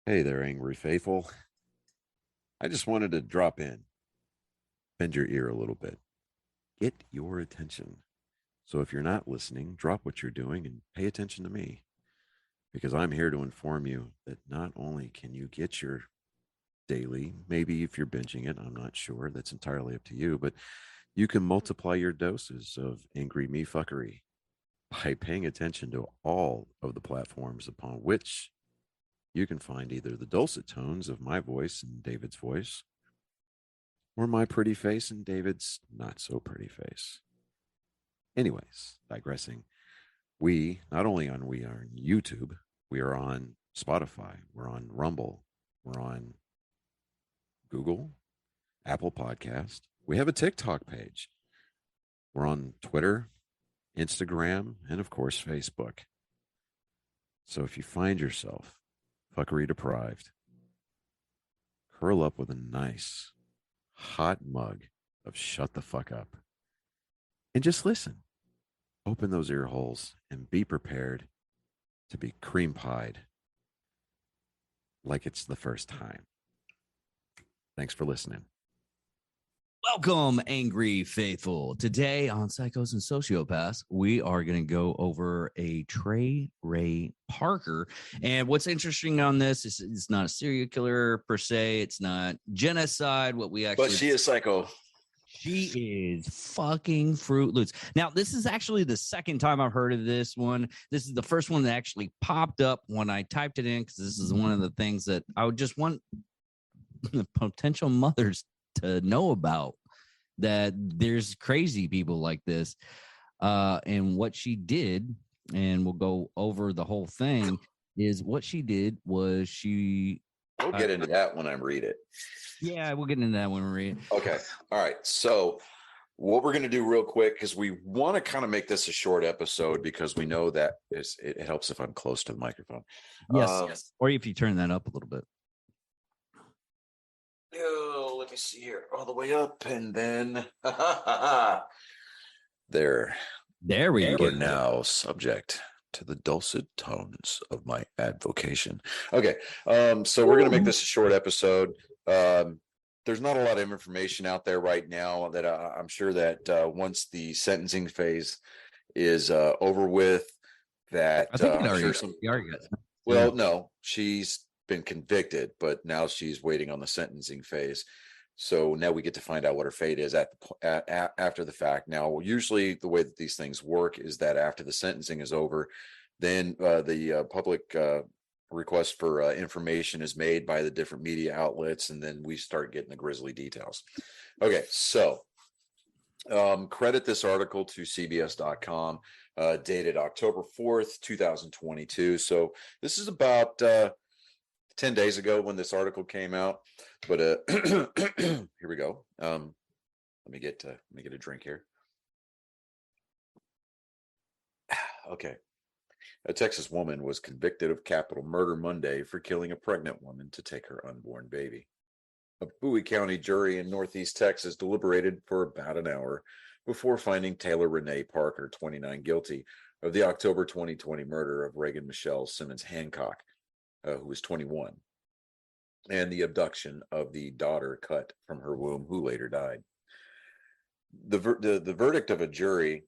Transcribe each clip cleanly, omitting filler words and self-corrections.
Hey there, angry faithful. I just wanted to drop in, bend your ear a little bit, get your attention. So if you're not listening, drop what you're doing and pay attention to me because I'm here to inform you that not only can you get your daily, maybe if you're binging it, I'm not sure, that's entirely up to you, but you can multiply your doses of angry me fuckery by paying attention to all of the platforms upon which you can find either the dulcet tones of my voice and David's voice or my pretty face and David's not so pretty face. Anyways, digressing, we not only on we are on YouTube, we are on Spotify, we're on Rumble, we're on Google, Apple Podcast. We have a TikTok page. We're on Twitter, Instagram, and of course Facebook. So if you find yourself fuckery deprived, curl up with a nice hot mug of shut the fuck up and just listen. Open those ear holes and be prepared to be cream pied like it's the first time. Thanks for listening. Welcome, Angry Faithful. Today on Psychos and Sociopaths, we are going to go over a Trey Ray Parker. And what's interesting on this is it's not a serial killer per se. It's not genocide. But she is psycho. She is fucking Fruit Loops. Now, this is actually the second time I've heard of this one. This is the first one that actually popped up when I typed it in because this is one of the things that I would just want the potential mothers to know about, that there's crazy people like this. And what she did, and we'll go over the whole thing, is what she did was she... We'll get into that when I read it. Yeah, we'll get into that when we read it. Okay. All right. So what we're going to do real quick, because we want to kind of make this a short episode because we know that it helps if I'm close to the microphone. Yes. Or if you turn that up a little bit. Oh, let me see here. All the way up and then there we go. Now subject to the dulcet tones of my advocation. Okay. So we're going to make this a short episode. There's not a lot of information out there right now that I'm sure that once the sentencing phase is over with, that I think I'm sure some. Well, no, she's been convicted, but now she's waiting on the sentencing phase. So now we get to find out what her fate is after the fact. Now, usually the way that these things work is that after the sentencing is over, then the public request for information is made by the different media outlets, and then we start getting the grisly details. Okay, so credit this article to CBS.com, dated October 4th, 2022. So this is about 10 days ago when this article came out, but here we go. Let me get a drink here. Okay. A Texas woman was convicted of capital murder Monday for killing a pregnant woman to take her unborn baby. A Bowie County jury in Northeast Texas deliberated for about an hour before finding Taylor Rene Parker, 29, guilty of the October 2020 murder of Reagan Michelle Simmons Hancock, who was 21, and the abduction of the daughter cut from her womb, who later died. The verdict of a jury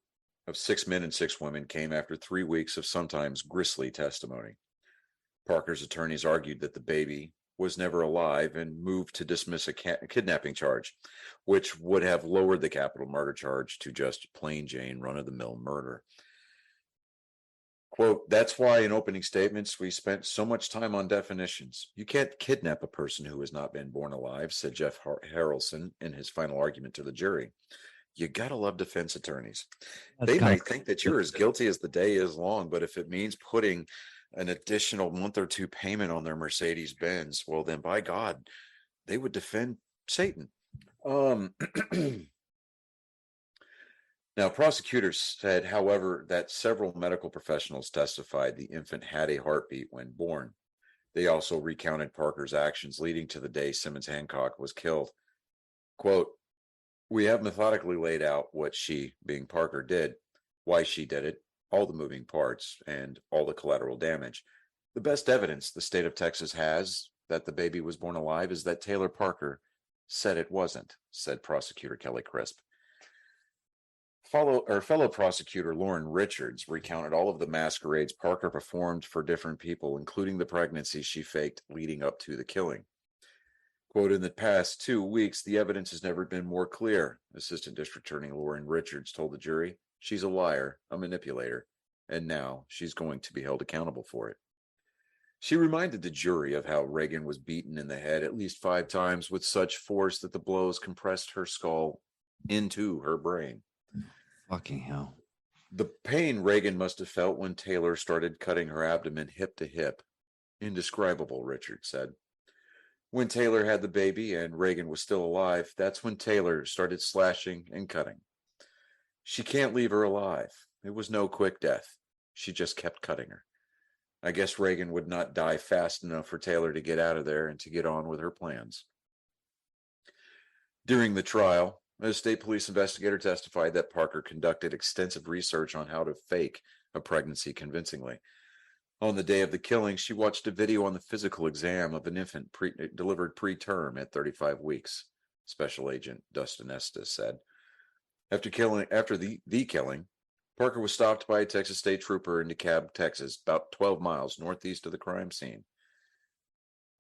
of 6 men and 6 women came after 3 weeks of sometimes grisly testimony. Parker's attorneys argued that the baby was never alive and moved to dismiss a kidnapping charge, which would have lowered the capital murder charge to just plain Jane run-of-the-mill murder. Quote, "That's why in opening statements we spent so much time on definitions. You can't kidnap a person who has not been born alive," said Jeff Harrelson in his final argument to the jury. You gotta love defense attorneys. They might think that you're as guilty as the day is long, but if it means putting an additional month or two payment on their Mercedes Benz, well then by God, they would defend Satan. Now, prosecutors said, however, that several medical professionals testified the infant had a heartbeat when born. They also recounted Parker's actions leading to the day Simmons Hancock was killed. Quote, "We have methodically laid out what she, being Parker, did, why she did it, all the moving parts, and all the collateral damage. The best evidence the state of Texas has that the baby was born alive is that Taylor Parker said it wasn't, said prosecutor Kelly Crisp. Fellow prosecutor Lauren Richards recounted all of the masquerades Parker performed for different people, including the pregnancy she faked leading up to the killing. Quote, in the past 2 weeks, the evidence has never been more clear, Assistant District Attorney Lauren Richards told the jury. She's a liar, a manipulator, and now she's going to be held accountable for it. She reminded the jury of how Reagan was beaten in the head at least 5 times with such force that the blows compressed her skull into her brain. Fucking hell. The pain Reagan must have felt when Taylor started cutting her abdomen hip to hip. Indescribable, Richards said. When Taylor had the baby and Reagan was still alive, that's when Taylor started slashing and cutting. She can't leave her alive. It was no quick death. She just kept cutting her. I guess Reagan would not die fast enough for Taylor to get out of there and to get on with her plans. During the trial, a state police investigator testified that Parker conducted extensive research on how to fake a pregnancy convincingly. On the day of the killing, she watched a video on the physical exam of an infant delivered preterm at 35 weeks, Special Agent Dustin Estes said. After the killing, Parker was stopped by a Texas state trooper in DeKalb, Texas, about 12 miles northeast of the crime scene.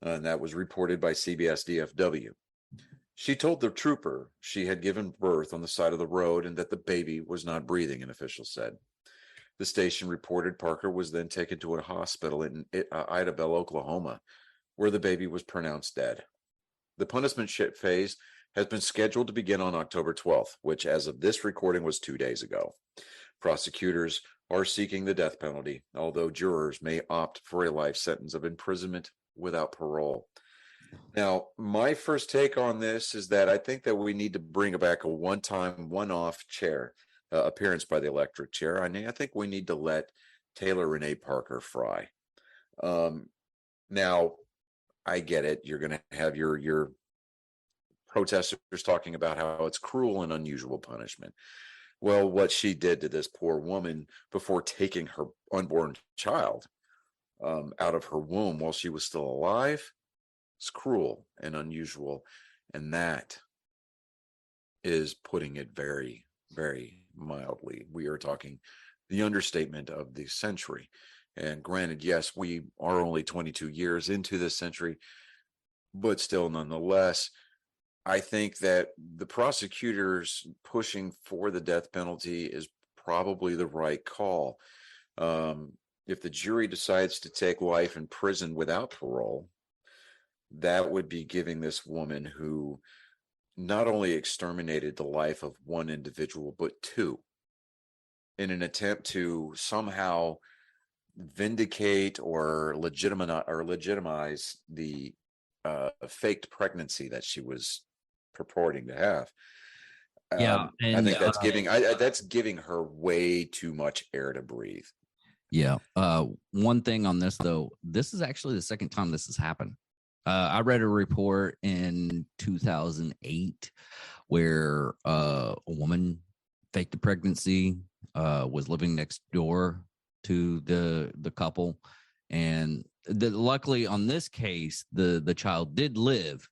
And that was reported by CBS DFW. She told the trooper she had given birth on the side of the road and that the baby was not breathing, an official said. The station reported Parker was then taken to a hospital in Idabel, Oklahoma, where the baby was pronounced dead. The punishment phase has been scheduled to begin on October 12th, which as of this recording was 2 days ago. Prosecutors are seeking the death penalty, although jurors may opt for a life sentence of imprisonment without parole. Now, my first take on this is that I think that we need to bring back a one-time, one-off chair appearance by the electric chair. I mean, I think we need to let Taylor Rene Parker fry. Now, I get it. You're going to have your protesters talking about how it's cruel and unusual punishment. Well, what she did to this poor woman before taking her unborn child out of her womb while she was still alive is cruel and unusual. And that is putting it very, very mildly. We are talking the understatement of the century. And granted, yes, we are only 22 years into this century, but still, nonetheless, I think that the prosecutors pushing for the death penalty is probably the right call. If the jury decides to take life in prison without parole, that would be giving this woman who not only exterminated the life of one individual, but two, in an attempt to somehow vindicate or legitimize the faked pregnancy that she was purporting to have. Yeah, I and think that's giving her way too much air to breathe. yeah. One thing on this though, this is actually the second time this has happened. I read a report in 2008 where a woman faked a pregnancy, was living next door to the couple, and luckily on this case the child did live,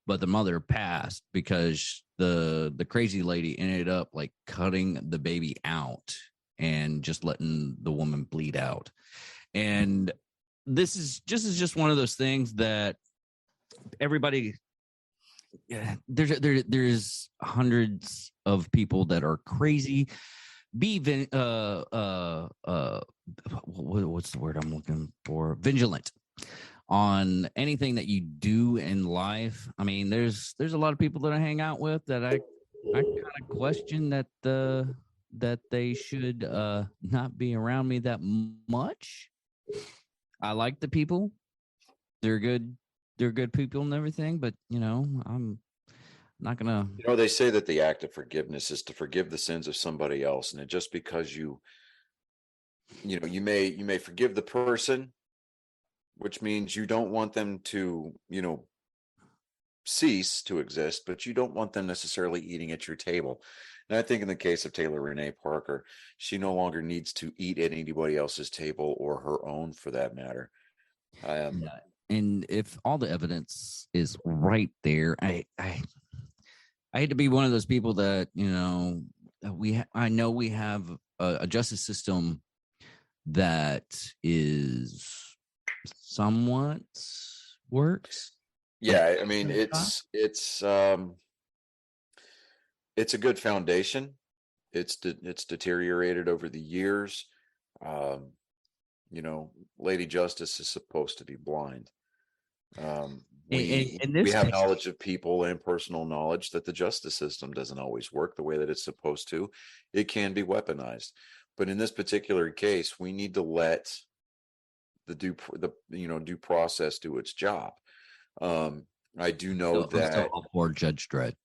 but the mother passed because the crazy lady ended up like cutting the baby out and just letting the woman bleed out. And this is just one of those things that everybody, yeah, there's hundreds of people that are crazy. What's the word I'm looking for? Vigilant on anything that you do in life. I mean, there's a lot of people that I hang out with that I kind of question that they should not be around me that much. I like the people. They're good people and everything, but I'm not gonna. They say that the act of forgiveness is to forgive the sins of somebody else, and just because you may forgive the person, which means you don't want them to cease to exist, but you don't want them necessarily eating at your table. And I think in the case of Taylor Rene Parker, she no longer needs to eat at anybody else's table or her own, for that matter. Yeah. And if all the evidence is right there, I hate to be one of those people that, I know we have a justice system that is somewhat works. Like, Yeah, I mean, it's a good foundation. It's deteriorated over the years. Um, Lady Justice is supposed to be blind. in We this have case, knowledge of people and personal knowledge that the justice system doesn't always work the way that it's supposed to. It can be weaponized, but in this particular case, we need to let due process do its job. I do know I'm still that. up for Judge Dredd.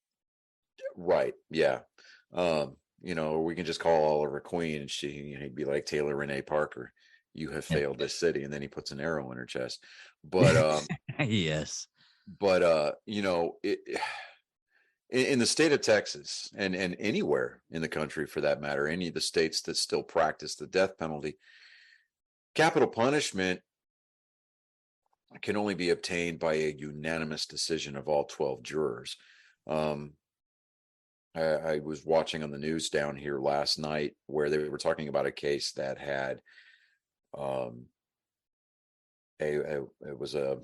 Right, yeah. We can just call Oliver Queen and he'd be like, Taylor Rene Parker, you have Yeah. failed this city, and then he puts an arrow in her chest. But Yes. in the state of Texas, and anywhere in the country for that matter, any of the states that still practice the death penalty, capital punishment can only be obtained by a unanimous decision of all 12 jurors. I was watching on the news down here last night where they were talking about a case that had um, it was a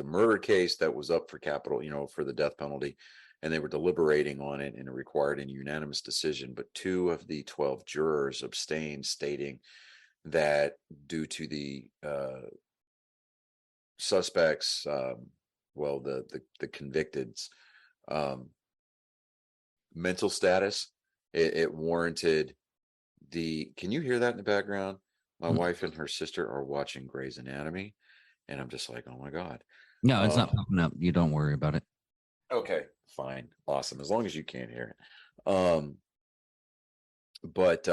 murder case that was up for capital, for the death penalty, and they were deliberating on it, and it required a unanimous decision. But 2 of the 12 jurors abstained, stating that due to the suspects, the convicteds, um, mental status, it warranted the. Can you hear that in the background? My wife and her sister are watching Grey's Anatomy, and I'm just like, oh my god. No, it's not popping up. You don't worry about it. Okay, fine, awesome, as long as you can't hear it. But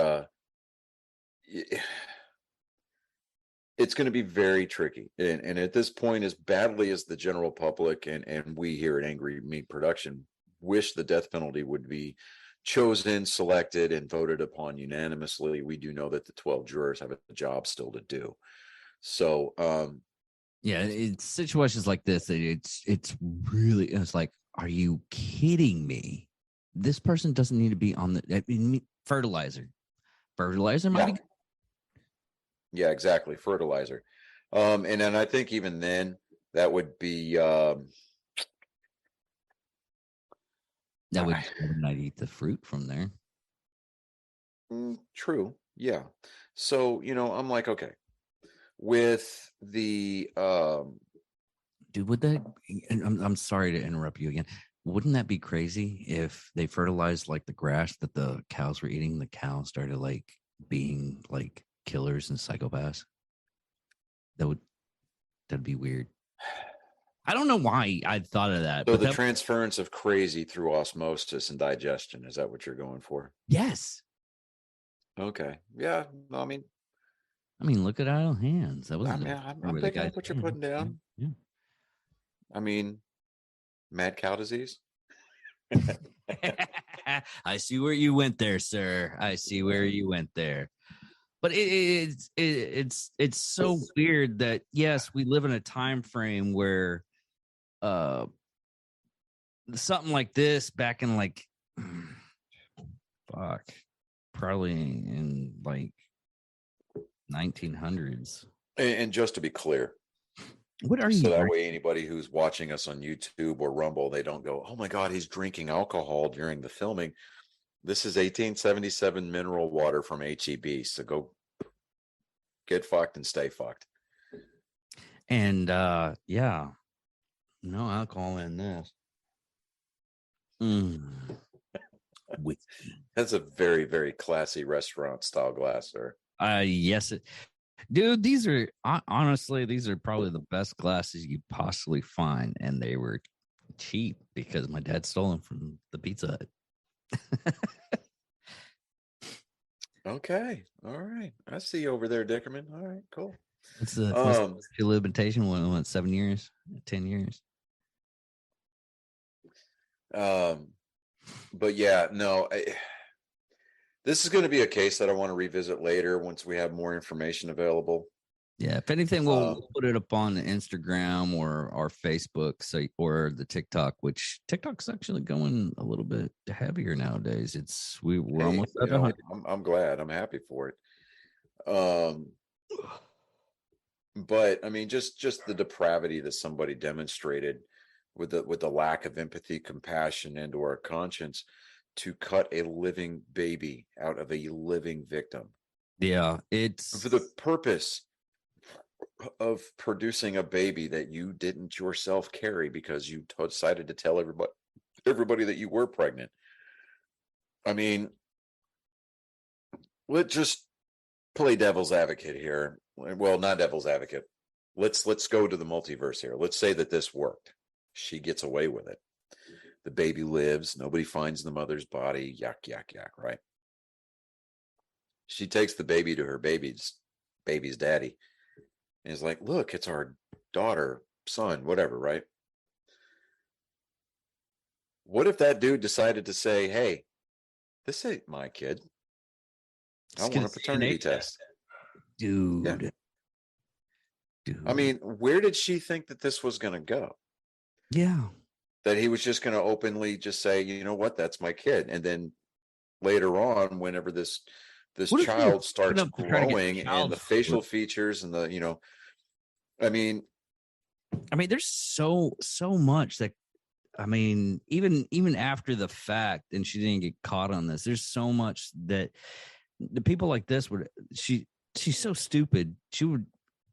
it's going to be very tricky, and at this point, as badly as the general public and we here at Angry Meat Production wish the death penalty would be chosen, selected, and voted upon unanimously, we do know that the 12 jurors have a job still to do. So Yeah, it's situations like this. It's really, it's like, are you kidding me? This person doesn't need to be on the fertilizer. Fertilizer might yeah, be. yeah, exactly, fertilizer. And then I think even then that would be That would not eat the fruit from there. true, yeah. So I'm like, okay, with the Dude, would that? And I'm sorry to interrupt you again. Wouldn't that be crazy if they fertilized like the grass that the cows were eating? The cows started like being like killers and psychopaths. That'd be weird. I don't know why I thought of that, so but the that transference of crazy through osmosis and digestion, is that what you're going for? yes. Okay, yeah, no, I mean, look at Idle Hands. That I wasn't mean, the I'm where the picking guys. up what you're Yeah, putting yeah, down. yeah. I mean, mad cow disease. I see where you went there, sir. I see where you went there. But it's so weird that yes, we live in a time frame where uh something like this back in like fuck, probably in like 1900s. And just to be clear, What are so you that drinking? way anybody who's watching us on YouTube or Rumble, they don't go, "Oh my God, he's drinking alcohol during the filming." This is 1877 mineral water from HEB. So go get fucked and stay fucked. And yeah, no alcohol in this. Whiskey. That's a very, very classy restaurant style glass, sir. Yes, dude. These are honestly, these are probably the best glasses you possibly find, and they were cheap because my dad stole them from the Pizza Hut. Okay. All right. I see you over there, Dickerman. All right, cool. What's Um, your limitation? What 7 years, 10 years? um, but yeah, no, this is going to be a case that I want to revisit later once we have more information available. Yeah, if anything, we'll Um, put it up on the Instagram or our Facebook, so or the TikTok, which TikTok's actually going a little bit heavier nowadays. We're hey, almost at 100. I'm glad. I'm happy for it. Um, but I mean, just the depravity that somebody demonstrated with the lack of empathy, compassion, and or conscience to cut a living baby out of a living victim Yeah, for the purpose of producing a baby that you didn't yourself carry because you decided to tell everybody that you were pregnant. I mean, let's just play devil's advocate here. Well, not devil's advocate. Let's go to the multiverse here. Let's say that this worked. She gets away with it. The baby lives. Nobody finds the mother's body. Yuck, yuck, yuck. Right? She takes the baby to her baby's daddy, and is like, "Look, it's our daughter, son, whatever." Right? What if that dude decided to say, "Hey, this ain't my kid. I just want gonna a DNA paternity test, test." Yeah. dude. I Dude, mean, where did she think that this was going to go? yeah. That he was just going to openly just say, "You know what, that's my kid." And then later on, whenever this What if we were child fucking starts up to try to get growing and child the facial support? features and I mean, I mean, there's so much that I mean, even after the fact, and she didn't get caught on this. There's so much that the people like this would. She's so stupid. She would.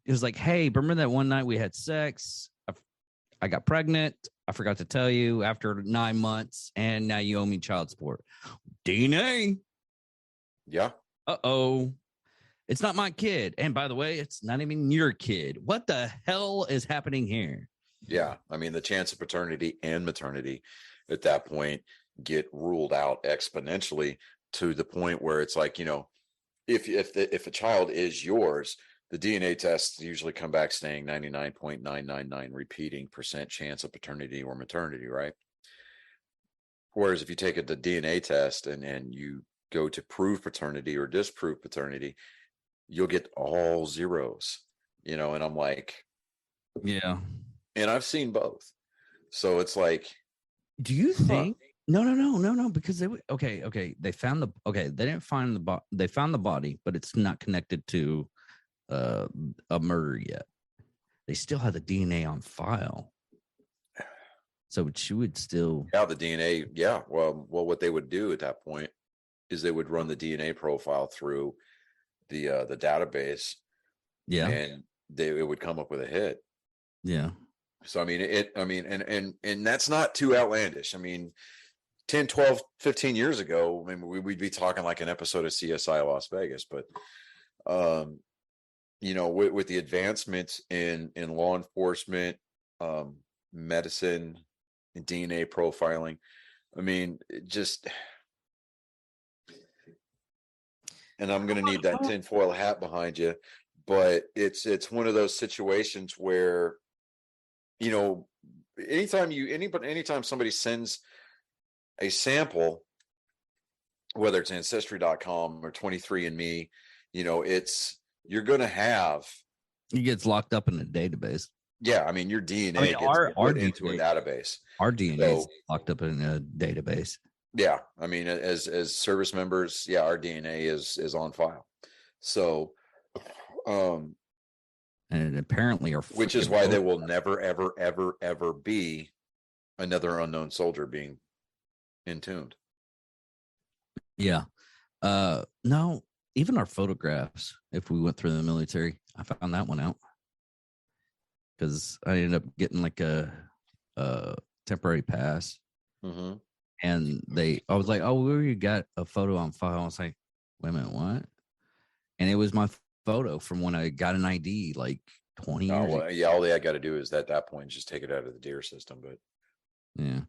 It was like, hey, remember that one night we had sex? I got pregnant. I forgot to tell you after 9 months, and now you owe me child support. DNA. yeah, Uh-oh. It's not my kid. And by the way, it's not even your kid. What the hell is happening here? yeah. I mean, the chance of paternity and maternity at that point get ruled out exponentially to the point where it's like, if a child is yours, the DNA tests usually come back saying 99.999 repeating percent chance of paternity or maternity, right? Whereas if you take the DNA test and you go to prove paternity or disprove paternity, you'll get all zeros, and I'm like, Yeah. and I've seen both. So it's like, Do you huh, think? No, because okay. They found they didn't find they found the body, but it's not connected to uh a murder yet. They still have the DNA on file. So she would still yeah, the DNA, yeah. Well, what they would do at that point is they would run the DNA profile through the database, yeah. and it would come up with a hit. Yeah. So I mean, and that's not too outlandish. I mean, 10, 12, 15 years ago, I mean, we'd be talking like an episode of CSI Las Vegas. But um, with the advancements in law enforcement, medicine, and DNA profiling, I mean, it just, and I'm going to need that tinfoil hat behind you, but it's one of those situations where, you know, anytime somebody sends a sample, whether it's ancestry.com or 23andMe, you're going to have, He gets locked up in a database. yeah, I mean, your I mean, DNA gets our put into a DNA, database. our DNA is So locked up in a database. yeah, I mean, as service members, yeah, our DNA is on file. So, um, And apparently our which is freaking why there photo. will never, ever, ever, ever be another unknown soldier being entombed. Yeah. No, even our photographs, if we went through the military, I found that one out because I ended up getting like a temporary pass. Mm-hmm. And I was like, oh, we already got a photo on file. I was like, wait a minute, what? And it was my photo from when I got an ID like 20 Oh, years ago. well, yeah, all I got to do is at that point just take it out of the deer system. But Yeah.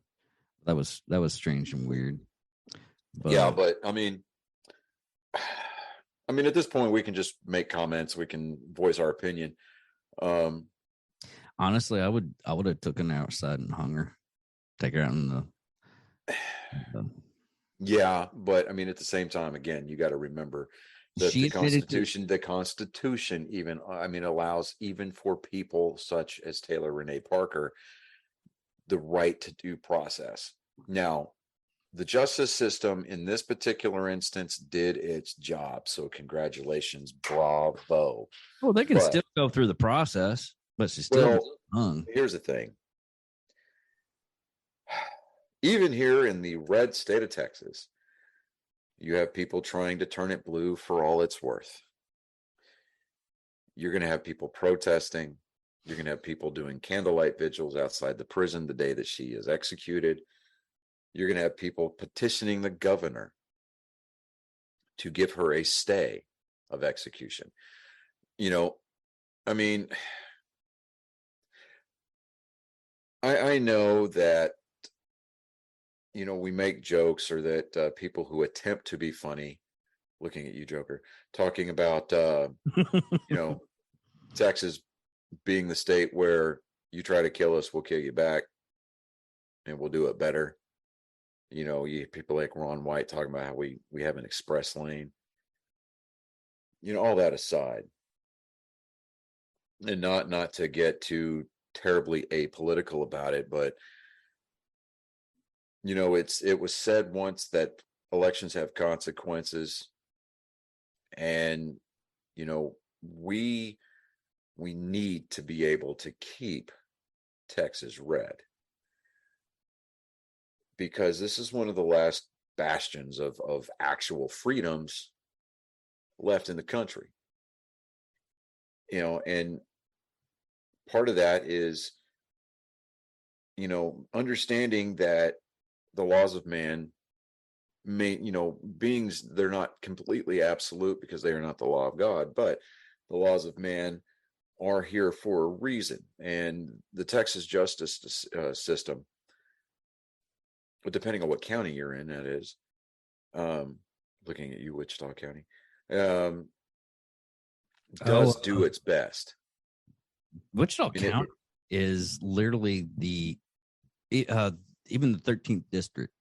That was strange and weird. yeah, But but I mean, at this point, we can just make comments. We can voice our opinion. Um, honestly, I would have taken her outside and hung her. Take her out in the yeah, but I mean, at the same time, again, you got to remember She admitted to, The Constitution even, I mean, allows even for people such as Taylor Rene Parker the right to due process. Now, the justice system in this particular instance did its job. So congratulations, bravo. well, they can But, still go through the process, but she still well, hung. here's the thing. Even here in the red state of Texas, you have people trying to turn it blue for all it's worth. You're going to have people protesting. You're going to have people doing candlelight vigils outside the prison the day that she is executed. You're going to have people petitioning the governor to give her a stay of execution. You know, I mean, I know that, you know, we make jokes, or that people who attempt to be funny, looking at you, Joker, talking about, you know, Texas being the state where you try to kill us, we'll kill you back, and we'll do it better. You know, you people like Ron White talking about how we have an express lane. You know, all that aside, and not to get too terribly apolitical about it, but you know, it was said once that elections have consequences, and you know, we need to be able to keep Texas red, because this is one of the last bastions of actual freedoms left in the country. You know, and part of that is, you know, understanding that the laws of man may, you know, beings, they're not completely absolute because they are not the law of God, but the laws of man are here for a reason. And the Texas justice system, but depending on what county you're in, that is, looking at you, Wichita County, does do its best. Wichita County is literally even the 13th district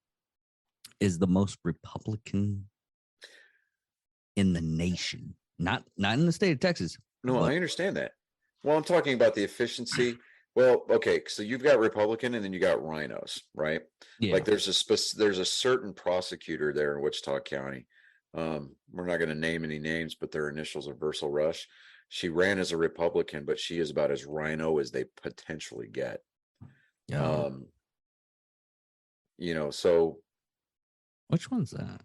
is the most Republican in the nation. Not in the state of Texas. No, I understand that. Well, I'm talking about the efficiency. Well, okay, so you've got Republican and then you got rhinos, right? Yeah. Like there's a certain prosecutor there in Wichita County. We're not going to name any names, but their initials are Versal Rush. She ran as a Republican, but she is about as rhino as they potentially get. Yeah. You know, so which one's that?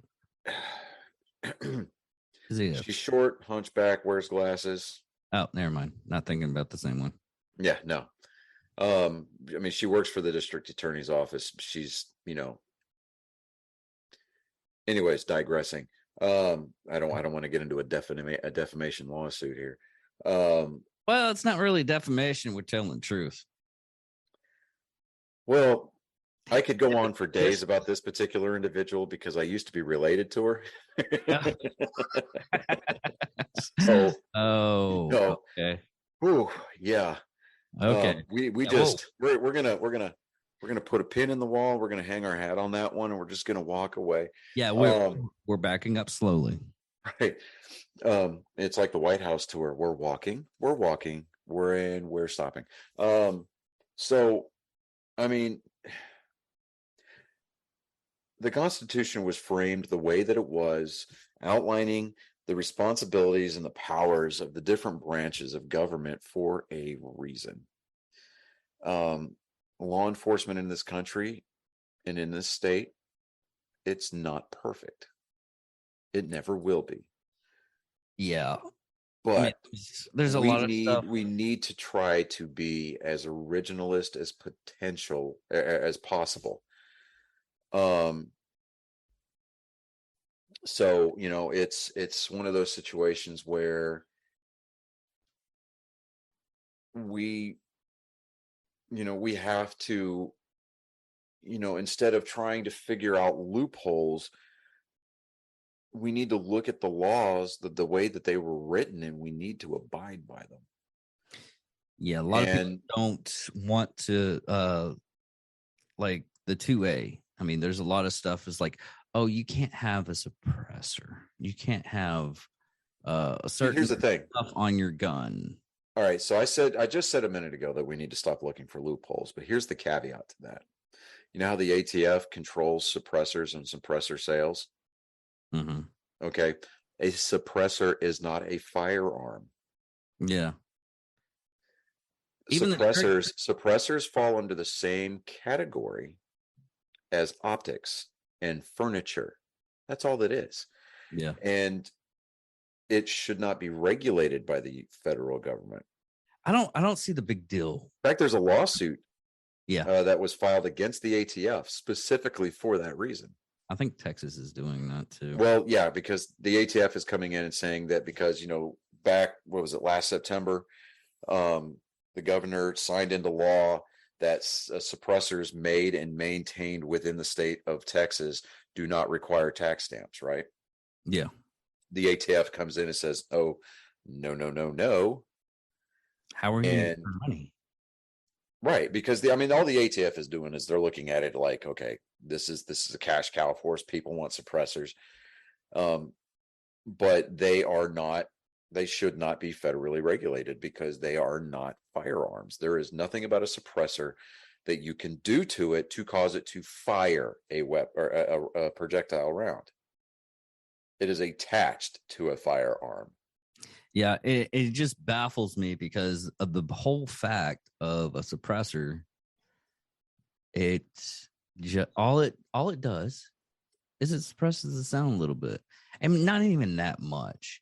Is he she's short, hunchback, wears glasses. Oh, never mind. Not thinking about the same one. Yeah, no. I mean, she works for the district attorney's office. She's, you know, anyways, digressing. I don't want to get into a defamation lawsuit here. Well, it's not really defamation. We're telling the truth. Well, I could go on for days about this particular individual because I used to be related to her. So, okay. Ooh, yeah. Okay. We just we're gonna put a pin in the wall. We're gonna hang our hat on that one, and we're just gonna walk away. Yeah, we're backing up slowly. Right. It's like the White House tour. We're walking, we're stopping. So I mean, the Constitution was framed the way that it was, outlining the responsibilities and the powers of the different branches of government for a reason. Law enforcement in this country and in this state, it's not perfect. It never will be. Yeah. But I mean, there's a lot of stuff. We need to try to be as originalist as possible. So, you know, it's one of those situations where we have to, you know, instead of trying to figure out loopholes, we need to look at the laws the way that they were written, and we need to abide by them. Yeah, a lot of people don't want to like the 2A. I mean, there's a lot of stuff is like, oh, you can't have a suppressor. You can't have See, certain here's the thing. stuff on your gun. All right, so I just said a minute ago that we need to stop looking for loopholes, but here's the caveat to that. You know how the ATF controls suppressors and suppressor sales? Mm-hmm. Okay. A suppressor is not a firearm. Yeah. Even the Suppressors fall under the same category as optics and furniture. That's all it is. yeah. And it should not be regulated by the federal government. I don't see the big deal. In fact, there's a lawsuit Yeah. that was filed against the ATF specifically for that reason. I think Texas is doing that too. Well, yeah, because the ATF is coming in and saying that because, back, what was it, last September, the governor signed into law that suppressors made and maintained within the state of Texas do not require tax stamps, right? Yeah. The ATF comes in and says, oh, no, no, no, no. How are you going to get money? Right, because all the ATF is doing is they're looking at it like, okay, this is a cash cow for us. People want suppressors, but they should not be federally regulated because they are not firearms. There is nothing about a suppressor that you can do to it to cause it to fire a weapon or a projectile round. It is attached to a firearm. Yeah, it just baffles me because of the whole fact of a suppressor. All it does is it suppresses the sound a little bit, and not even that much,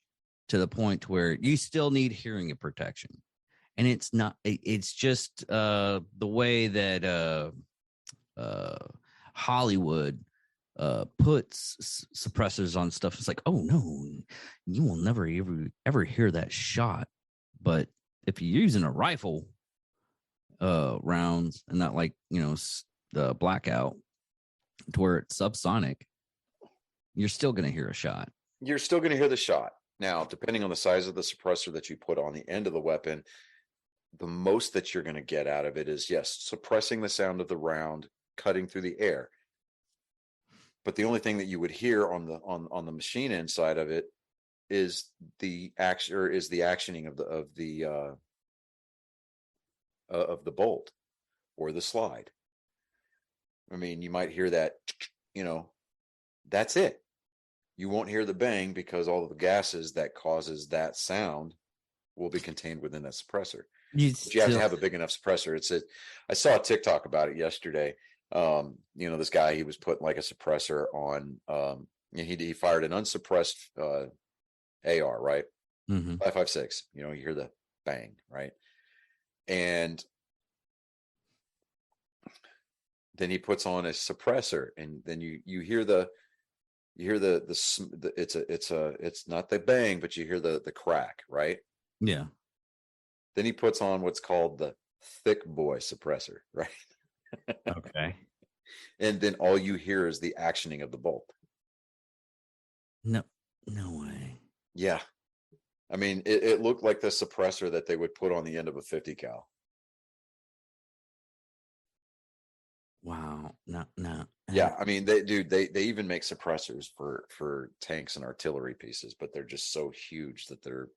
to the point where you still need hearing protection. And it's not. It's just the way that Hollywood puts suppressors on stuff. It's like, oh no, you will never ever hear that shot. But if you're using a rifle rounds and not like the blackout to where it's subsonic, you're still going to hear a shot. You're still going to hear the shot. Now, depending on the size of the suppressor that you put on the end of the weapon, the most that you're going to get out of it is, yes, suppressing the sound of the round cutting through the air. But the only thing that you would hear on the machine inside of it is the actioning of the bolt or the slide. You might hear that, that's it. You won't hear the bang because all of the gases that causes that sound will be contained within that suppressor. You have to have a big enough suppressor. I saw a TikTok about it yesterday. This guy, he was putting like a suppressor on, he fired an unsuppressed AR, right? Mm-hmm. 5.56, you hear the bang, right? And then he puts on a suppressor, and then you hear it's not the bang, but you hear the crack, right? Yeah. Then he puts on what's called the thick boy suppressor, right? Okay. And then all you hear is the actioning of the bolt. No way. Yeah. It looked like the suppressor that they would put on the end of a 50 cal. Wow. No. Yeah, they even make suppressors for tanks and artillery pieces, but they're just so huge that they're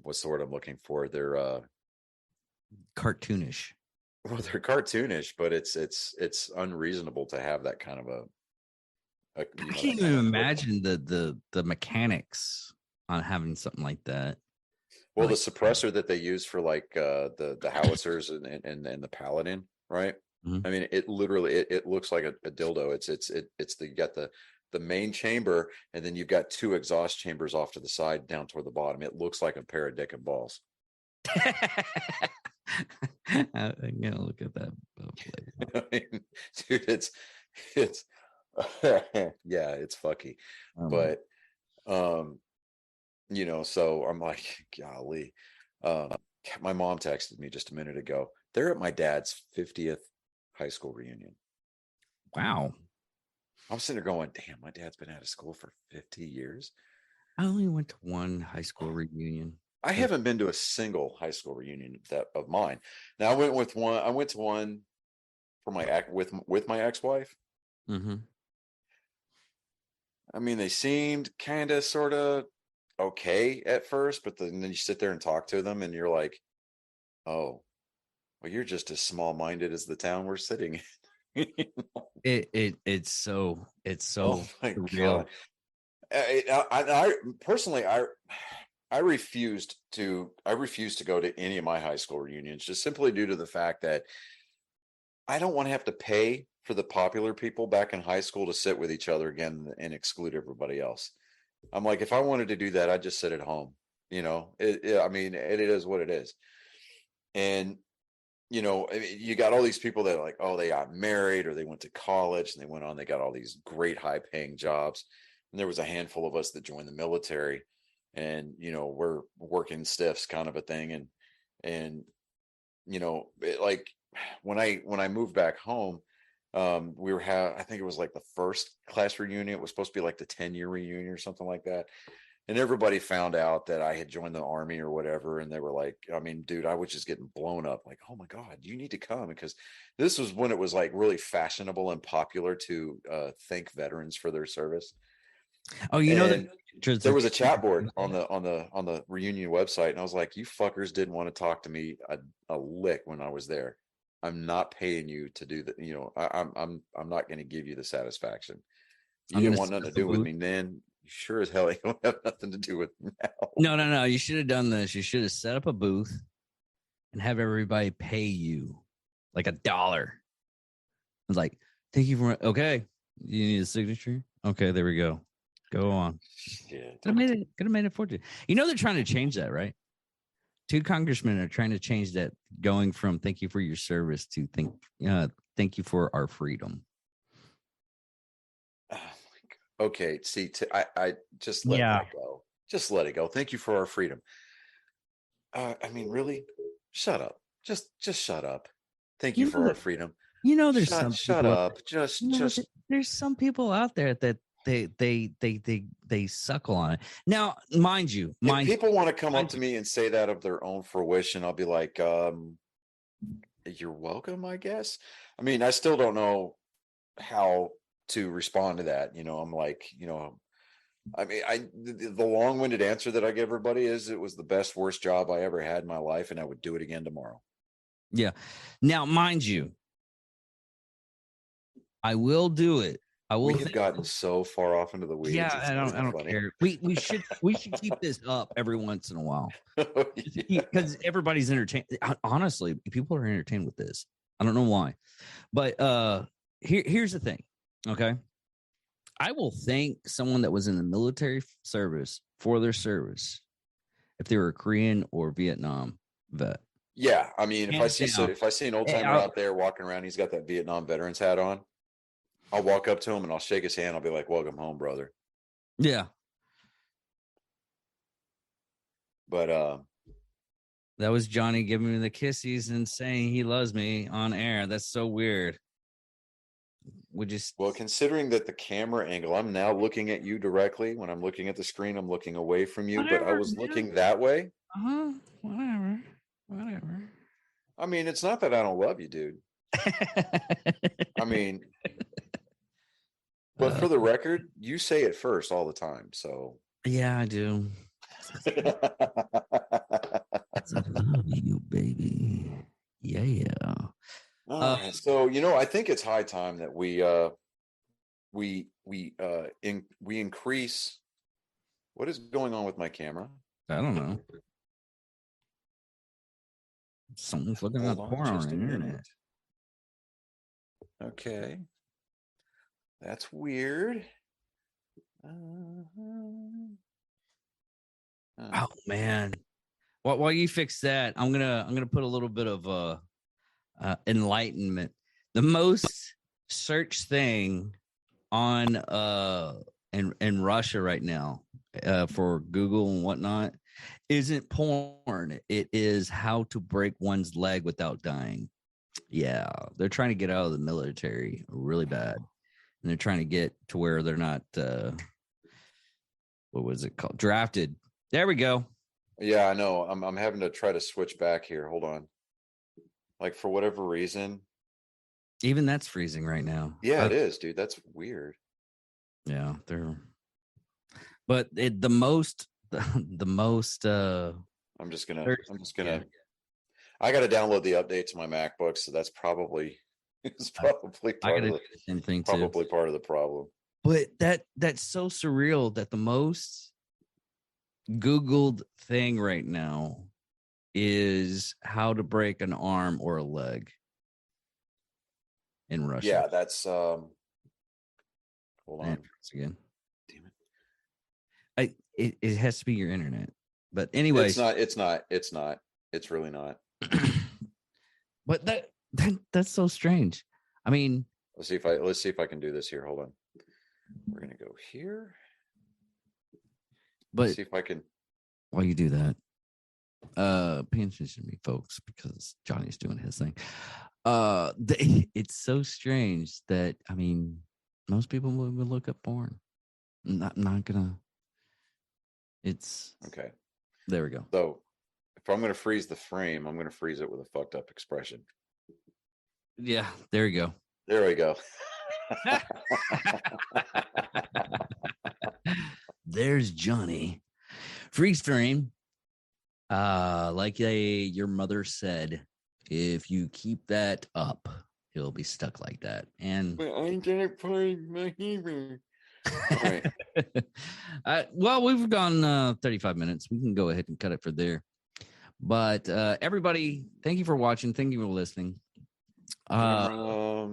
what's the word I'm looking for? They're cartoonish. Well, they're cartoonish, but it's unreasonable to have that kind of I can't even imagine the mechanics on having something like that. Well, the suppressor that they use for like the howitzers and the Paladin, right? Mm-hmm. It literally it looks like a dildo. You got the main chamber, and then you've got two exhaust chambers off to the side down toward the bottom. It looks like a pair of dick and balls. I'm gonna look at that. Dude, it's yeah, it's fucky. But so I'm like, golly. My mom texted me just a minute ago. They're at my dad's 50th high school reunion. Wow. I'm sitting there going, damn, my dad's been out of school for 50 years. I only went to one high school reunion. I haven't been to a single high school reunion of mine. Now I went to one for my with my ex-wife. Mm-hmm. I mean, they seemed kind of sort of okay at first, but then you sit there and talk to them and you're like, oh, well, you're just as small minded as the town we're sitting in. It's so Oh my real. God. I personally, I refused to go to any of my high school reunions just simply due to the fact that I don't want to have to pay for the popular people back in high school to sit with each other again and exclude everybody else. I'm like, if I wanted to do that, I'd just sit at home. I mean, it is what it is. And I mean, you got all these people that are like, oh, they got married or they went to college and they got all these great high paying jobs. And there was a handful of us that joined the military and, we're working stiffs kind of a thing. And, like when I moved back home, I think it was like the first class reunion. It was supposed to be like the 10-year reunion or something like that. And everybody found out that I had joined the army or whatever. And they were like, I mean, dude, I was just getting blown up like, oh my God, you need to come. Because this was when it was like really fashionable and popular to thank veterans for their service. Oh, And there like, was a chat board on the reunion website. And I was like, you fuckers didn't want to talk to me a lick when I was there. I'm not paying you to do that. I'm not going to give you the satisfaction. You I'm gonna didn't want set nothing to up a do with booth. me then. You sure as hell ain't gonna have nothing to do with me now. No. You should have done this. You should have set up a booth and have everybody pay you like $1. It's like, thank you for okay. You need a signature? Okay, there we go. Go on. Shit. Could have made it for you. They're trying to change that, right? 2 congressmen are trying to change that, going from thank you for your service to thank you for our freedom. Oh my God. Okay, see, I just let Yeah. that go. Just let it go. Thank you for our freedom. I mean, really? Shut up. Just shut up. Thank you You know for our that freedom. there's some Shut people out up. there, there's some people out there that they suckle on it. Now, If people want to come up mind to you, me and say that of their own fruition, I'll be like, you're welcome, I guess. I mean, I still don't know how to respond to that. I'm like, I mean, the long-winded answer that I give everybody is it was the best, worst job I ever had in my life, and I would do it again tomorrow. yeah. Now, mind you, I will do it. I We will have gotten so far off into the weeds. Yeah, It's not I even don't funny. care. We should keep this up every once in a while Yeah. because everybody's entertained. Honestly, people are entertained with this. I don't know why, but here's the thing. Okay, I will thank someone that was in the military service for their service if they were a Korean or Vietnam vet. Yeah, I mean, Hands down. if I see an old Eh, timer out there walking around, he's got that Vietnam veterans hat on. I'll walk up to him and I'll shake his hand. I'll be like, "Welcome home, brother." Yeah, But that was Johnny giving me the kissies and saying he loves me on air. That's so weird. We just well, considering that the camera angle, I'm now looking at you directly. When I'm looking at the screen, I'm looking away from you, but I whatever, was man. looking that way. Uh-huh. Whatever. I mean, it's not that I don't love you, dude. I mean, but uh, for the record, you say it first all the time. So yeah, I do. I love you, baby. Yeah. all Uh, right. So, I think it's high time that we increase. What is going on with my camera? I don't know. Someone's looking Hold at on porn on just the a internet. minute. Okay. That's weird. Oh man. While you fix that, I'm gonna put a little bit of enlightenment. The most searched thing on in Russia right now for Google and whatnot isn't porn. It is how to break one's leg without dying. Yeah, they're trying to get out of the military really bad, and they're trying to get to where they're not. What was it called? Drafted. There we go. Yeah, I know. I'm having to try to switch back here. Hold on. Like for whatever reason. Even that's freezing right now. Yeah, it is, dude. That's weird. Yeah, they're. But the most the most I'm just gonna I gotta download the update to my MacBook, so that's probably part of the same thing too. probably part of the problem. But that's so surreal that the most Googled thing right now is how to break an arm or a leg in Russia. Yeah, that's hold on again. Damn it. It has to be your internet. But anyway, it's not. It's really not. But that's so strange. I mean, let's see if I can do this here. Hold on. We're gonna go here. But let's see if I can. While you do that, pay attention to me, folks, because Johnny's doing his thing. It's so strange that most people would look up porn. Not gonna. It's okay. There we go. So if I'm gonna freeze the frame, I'm gonna freeze it with a fucked up expression. Yeah, there you go. There we go. There's Johnny. Freeze frame. Like your mother said, if you keep that up, he'll be stuck like that. And but I didn't play my hero. All right. Well, we've gone 35 minutes. We can go ahead and cut it for there. But everybody, thank you for watching. Thank you for listening. Let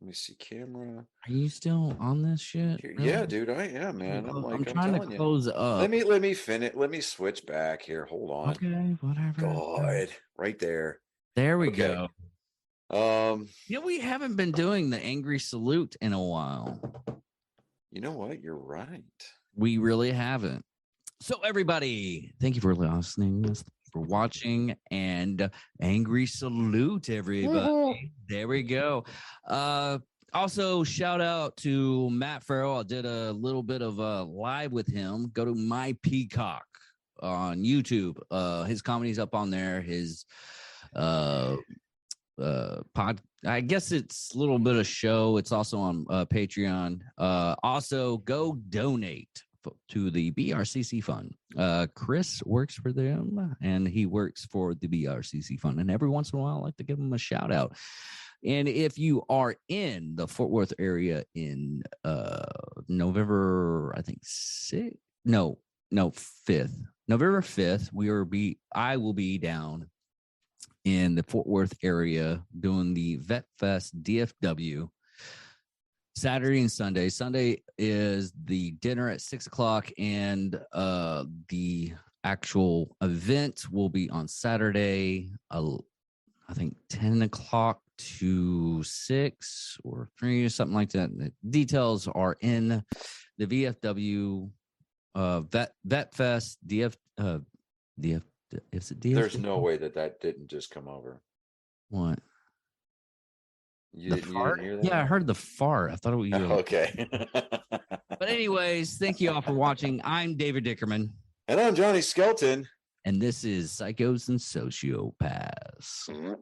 me see camera. Are you still on this shit? Really? Yeah, dude, I am, man. I'm trying to close up. Let me finish. Let me switch back here. Hold on. Okay, whatever. God, right there. There we go. We haven't been doing the angry salute in a while. You know what? You're right. We really haven't. So everybody, thank you for listening, for watching, and angry salute, everybody. There we go. Also, shout out to Matt Farrell. I did a little bit of a live with him. Go to My Peacock on YouTube. His comedy's up on there. His I guess it's a little bit of show. It's also on Patreon. Also, go donate to the BRCC Fund. Chris works for them, and he works for the BRCC Fund. And every once in a while, I like to give him a shout out. And if you are in the Fort Worth area in November, I think 5th. November 5th, I will be down in the Fort Worth area doing the Vet Fest DFW Saturday and Sunday. Sunday is the dinner at 6:00, and the actual event will be on Saturday, I think 10 o'clock to 6 or 3 or something like that. The details are in the VFW Vet Fest DF. Is it DF? There's no way that didn't just come over. What? You didn't hear that? Yeah, I heard the fart. I thought it was okay. But anyways, thank you all for watching. I'm David Dickerman. And I'm Johnny Skelton. And this is Psychos and Sociopaths.